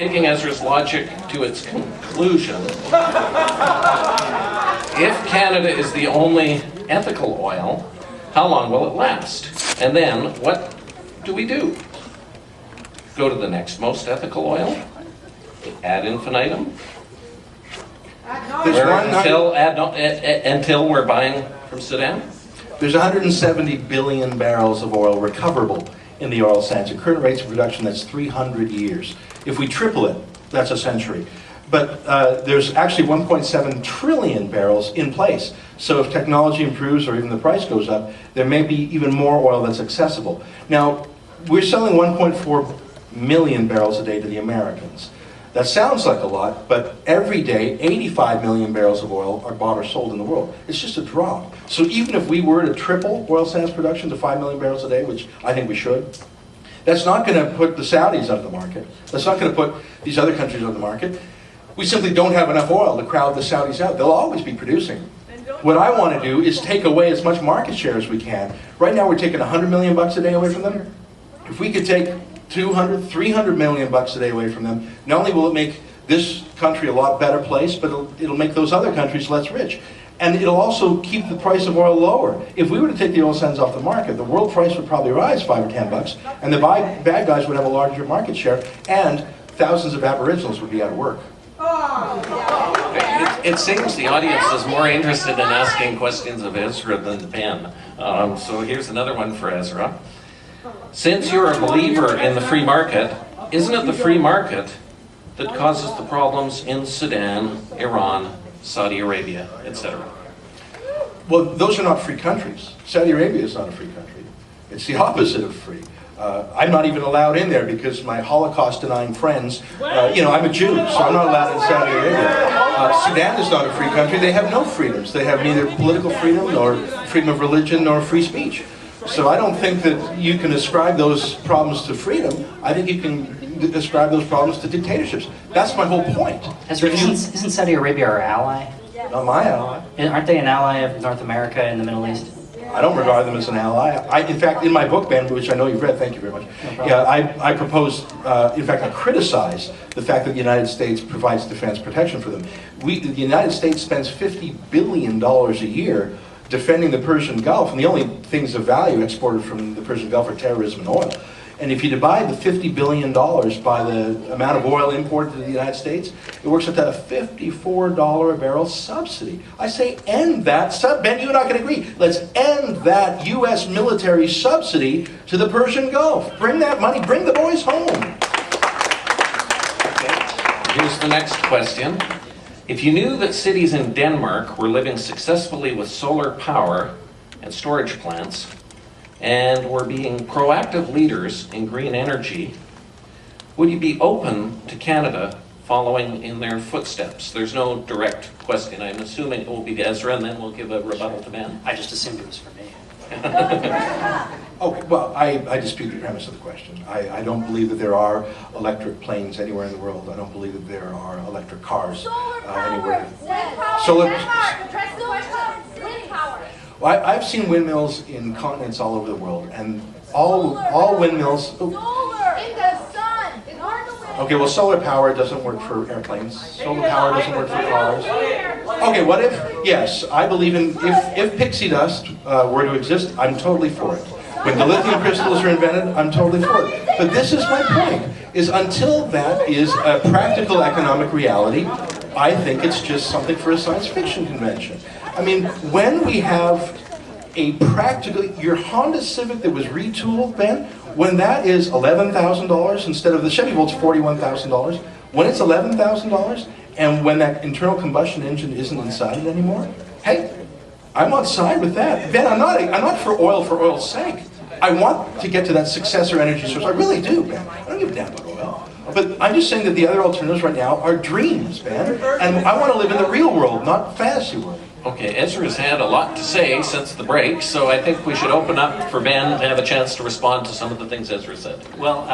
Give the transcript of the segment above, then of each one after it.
Taking Ezra's logic to its conclusion, if Canada is the only ethical oil, how long will it last? And then, what do we do? Go to the next most ethical oil? Ad infinitum? Until we're buying from Sudan? There's 170 billion barrels of oil recoverable in the oil sands. At current rates of production, that's 300 years. If we triple it, that's a century. But there's actually 1.7 trillion barrels in place. So if technology improves or even the price goes up, there may be even more oil that's accessible. Now, we're selling 1.4 million barrels a day to the Americans. That sounds like a lot, but every day, 85 million barrels of oil are bought or sold in the world. It's just a drop. So even if we were to triple oil sands production to 5 million barrels a day, which I think we should, that's not going to put the Saudis out of the market. That's not going to put these other countries on the market. We simply don't have enough oil to crowd the Saudis out. They'll always be producing. What I want to do is take away as much market share as we can. Right now we're taking $100 million a day away from them. If we could take 200, 300 million bucks a day away from them, not only will it make this country a lot better place, but it'll make those other countries less rich. And it'll also keep the price of oil lower. If we were to take the oil sands off the market, the world price would probably rise 5 or 10 bucks, and the bad guys would have a larger market share, and thousands of Aboriginals would be out of work. It seems the audience is more interested in asking questions of Ezra than Ben. So here's another one for Ezra. Since you're a believer in the free market, isn't it the free market that causes the problems in Sudan, Iran, Saudi Arabia, etc.? Well, those are not free countries. Saudi Arabia is not a free country. It's the opposite of free. I'm not even allowed in there because my Holocaust-denying friends, I'm a Jew, so I'm not allowed in Saudi Arabia. Sudan is not a free country. They have no freedoms. They have neither political freedom, nor freedom of religion, nor free speech. So I don't think that you can ascribe those problems to freedom. I think you can ascribe those problems to dictatorships. That's my whole point. Isn't Saudi Arabia our ally? Not my ally. Aren't they an ally of North America and the Middle East? I don't regard them as an ally. In fact, in my book, Ben, which I know you've read, thank you very much, I propose, in fact, I criticize the fact that the United States provides defense protection for them. The United States spends $50 billion a year defending the Persian Gulf, and the only things of value exported from the Persian Gulf are terrorism and oil. And if you divide the $50 billion by the amount of oil imported to the United States, it works out to a $54 a barrel subsidy. I say end that. Ben, you and I can agree. Let's end that U.S. military subsidy to the Persian Gulf. Bring that money, bring the boys home. Okay. Here's the next question. If you knew that cities in Denmark were living successfully with solar power and storage plants, and were being proactive leaders in green energy, would you be open to Canada following in their footsteps? There's no direct question. I'm assuming it will be to Ezra, and then we'll give a rebuttal to Ben. I just assumed it was for me. Okay, well, I dispute the premise of the question. I don't believe that there are electric planes anywhere in the world. I don't believe that there are electric cars anywhere. Solar power. Well, I've seen windmills in continents all over the world, and all windmills. Solar in the sun. It's hard to win. Okay, well, solar power doesn't work for airplanes. Solar power doesn't work for cars. Okay, what if? Yes, I believe in if pixie dust were to exist, I'm totally for it. When the lithium crystals are invented, I'm totally for it. But this is my point: is until that is a practical economic reality, I think it's just something for a science fiction convention. I mean, when we have a practical, your Honda Civic that was retooled, Ben, when that is $11,000 instead of the Chevy Volt's $41,000, when it's $11,000, and when that internal combustion engine isn't inside it anymore, hey, I'm on side with that. Ben, I'm not for oil's sake. I want to get to that successor energy source. I really do, Ben. I don't give a damn about oil. But I'm just saying that the other alternatives right now are dreams, Ben. And I want to live in the real world, not fantasy world. Okay, Ezra's had a lot to say since the break, so I think we should open up for Ben to have a chance to respond to some of the things Ezra said. Well,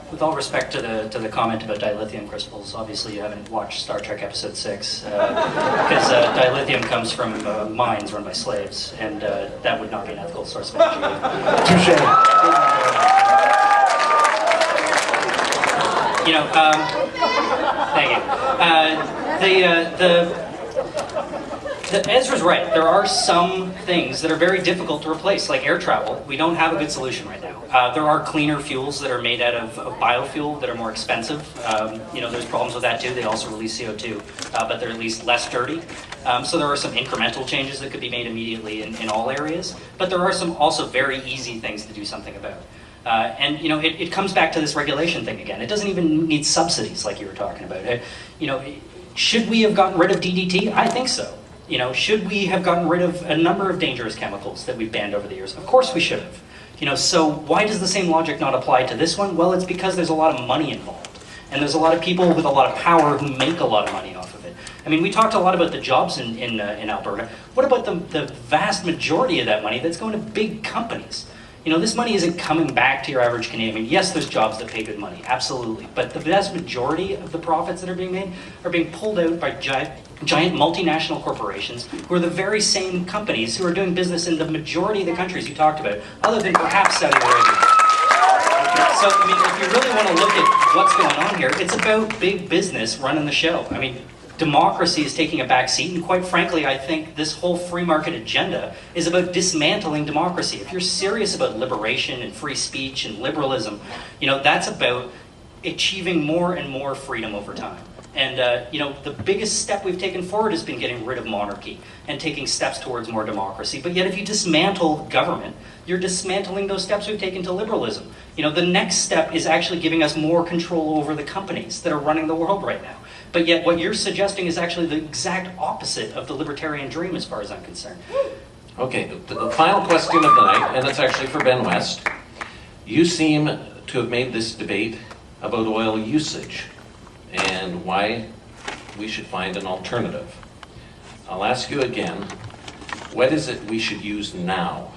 with all respect to the comment about dilithium crystals, obviously you haven't watched Star Trek Episode 6, because dilithium comes from mines run by slaves, and that would not be an ethical source of energy. Touche. You know, Thank you. Ezra's right. There are some things that are very difficult to replace, like air travel. We don't have a good solution right now. There are cleaner fuels that are made out of biofuel that are more expensive. There's problems with that too. They also release CO2, but they're at least less dirty. So there are some incremental changes that could be made immediately in all areas. But there are some also very easy things to do something about. It comes back to this regulation thing again. It doesn't even need subsidies like you were talking about. Should we have gotten rid of DDT? I think so. Should we have gotten rid of a number of dangerous chemicals that we've banned over the years? Of course we should have. So why does the same logic not apply to this one? Well, it's because there's a lot of money involved. And there's a lot of people with a lot of power who make a lot of money off of it. I mean, we talked a lot about the jobs in Alberta. What about the vast majority of that money that's going to big companies? This money isn't coming back to your average Canadian. I mean, yes, there's jobs that pay good money, absolutely. But the vast majority of the profits that are being made are being pulled out by giant multinational corporations who are the very same companies who are doing business in the majority of the countries you talked about, other than perhaps Saudi Arabia. So, I mean, if you really want to look at what's going on here, it's about big business running the show. I mean, democracy is taking a back seat, and quite frankly, I think this whole free market agenda is about dismantling democracy. If you're serious about liberation and free speech and liberalism, that's about achieving more and more freedom over time. And, the biggest step we've taken forward has been getting rid of monarchy and taking steps towards more democracy. But yet if you dismantle government, you're dismantling those steps we've taken to liberalism. The next step is actually giving us more control over the companies that are running the world right now. But yet what you're suggesting is actually the exact opposite of the libertarian dream as far as I'm concerned. Okay, the final question of the night, and it's actually for Ben West. You seem to have made this debate about oil usage and why we should find an alternative. I'll ask you again, what is it we should use now?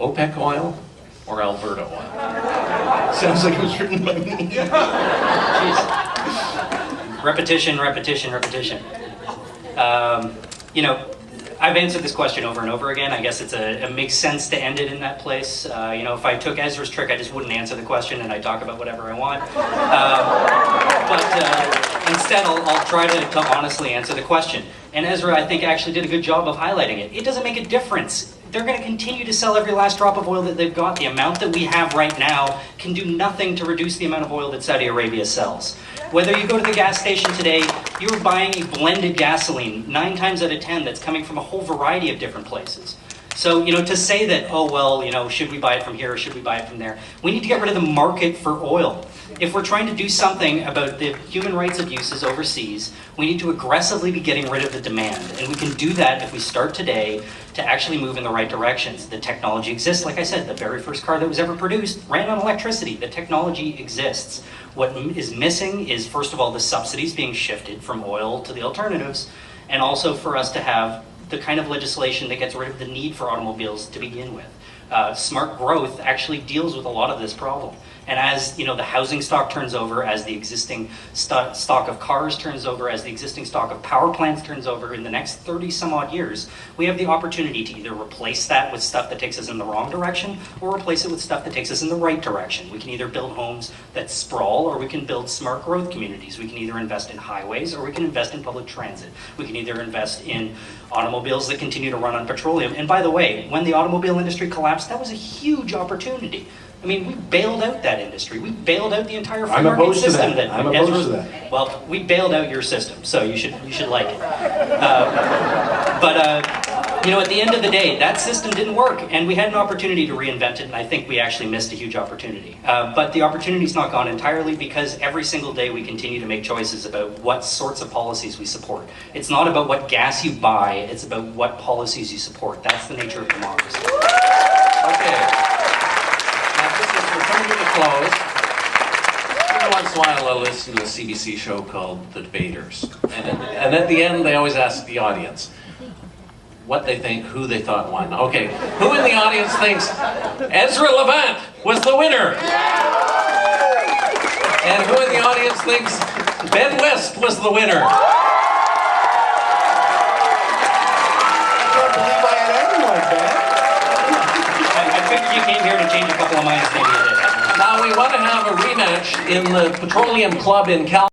OPEC oil or Alberta oil? Sounds like it was written by me. Jeez. Repetition. I've answered this question over and over again. I guess it makes sense to end it in that place. If I took Ezra's trick, I just wouldn't answer the question and I'd talk about whatever I want. But instead, I'll try to honestly answer the question. And Ezra, I think, actually did a good job of highlighting it. It doesn't make a difference. They're going to continue to sell every last drop of oil that they've got. The amount that we have right now can do nothing to reduce the amount of oil that Saudi Arabia sells. Whether you go to the gas station today, you're buying a blended gasoline 9 times out of 10 that's coming from a whole variety of different places. So, to say that, should we buy it from here or should we buy it from there? We need to get rid of the market for oil. If we're trying to do something about the human rights abuses overseas, we need to aggressively be getting rid of the demand. And we can do that if we start today to actually move in the right directions. The technology exists. Like I said, the very first car that was ever produced ran on electricity. The technology exists. What is missing is, first of all, the subsidies being shifted from oil to the alternatives, and also for us to have the kind of legislation that gets rid of the need for automobiles to begin with. Smart growth actually deals with a lot of this problem. And as the housing stock turns over, as the existing stock of cars turns over, as the existing stock of power plants turns over in the next 30 some odd years, we have the opportunity to either replace that with stuff that takes us in the wrong direction or replace it with stuff that takes us in the right direction. We can either build homes that sprawl or we can build smart growth communities. We can either invest in highways or we can invest in public transit. We can either invest in automobiles that continue to run on petroleum. And by the way, when the automobile industry collapsed, that was a huge opportunity. I mean, we bailed out that industry. We bailed out the entire free market system. I'm opposed to that. Well, we bailed out your system, so you should like it. At the end of the day, that system didn't work, and we had an opportunity to reinvent it, and I think we actually missed a huge opportunity. But the opportunity's not gone entirely because every single day we continue to make choices about what sorts of policies we support. It's not about what gas you buy, it's about what policies you support. That's the nature of democracy. Okay. We're coming to the close. Every once in a while I'll listen to a CBC show called The Debaters. And at the end they always ask the audience what they think, who they thought won. Okay, who in the audience thinks Ezra Levant was the winner? And who in the audience thinks Ben West was the winner? I can't believe I had anyone, Ben. I figured you came here to change a couple of minds, maybe you did. Now we want to have a rematch in the Petroleum Club in Cal.